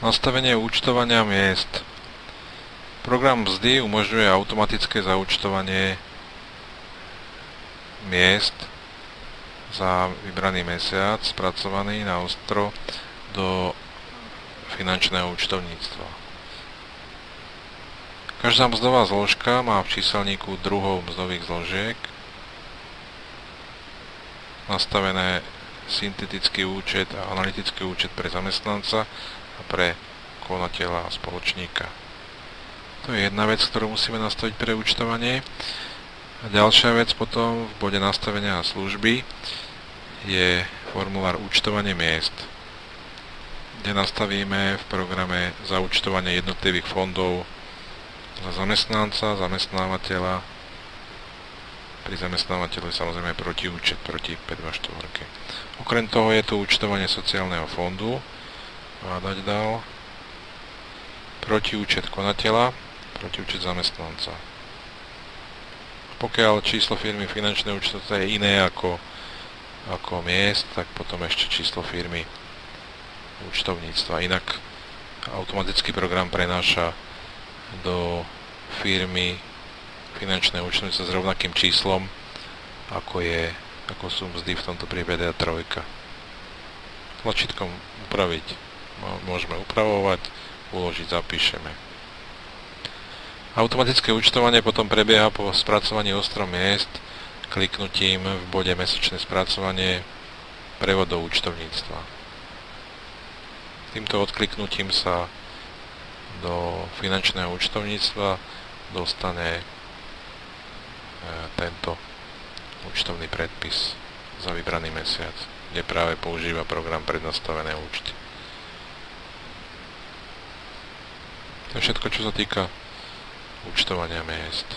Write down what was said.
Nastavenie účtovania miest. Program mzdy umožňuje automatické zaúčtovanie miest za vybraný mesiac spracovaný na ostro do finančného účtovníctva. Každá mzdová zložka má v číselníku druhov mzdových zložiek nastavené syntetický účet a analytický účet pre zamestnanca a pre konateľa a spoločníka. To je jedna vec, ktorú musíme nastaviť pre účtovanie. A ďalšia vec potom v bode nastavenia a služby je formulár účtovanie miest, kde nastavíme v programe zaúčtovanie jednotlivých fondov za zamestnanca, zamestnávateľa. Pri zamestnávateľovi samozrejme protiúčet proti 524. Okrem toho je tu účtovanie sociálneho fondu, dať dal, protiúčet konateľa, protiúčet zamestnanca. Pokiaľ číslo firmy finančné účtovníctvo je iné ako miest, tak potom ešte číslo firmy účtovníctva. Inak automatický program prenáša do firmy finančné účtovníctvo s rovnakým číslom, ako sú mzdy, v tomto prípade a trojka. Tlačítkom upraviť môžeme upravovať, uložiť, zapíšeme. Automatické účtovanie potom prebieha po spracovaní ostrom miest kliknutím v bode mesačné spracovanie prevod do účtovníctva. Týmto odkliknutím sa do finančného účtovníctva dostane tento účtovný predpis za vybraný mesiac, kde práve používa program prednastavené účty. To je všetko, čo sa týka účtovania miest.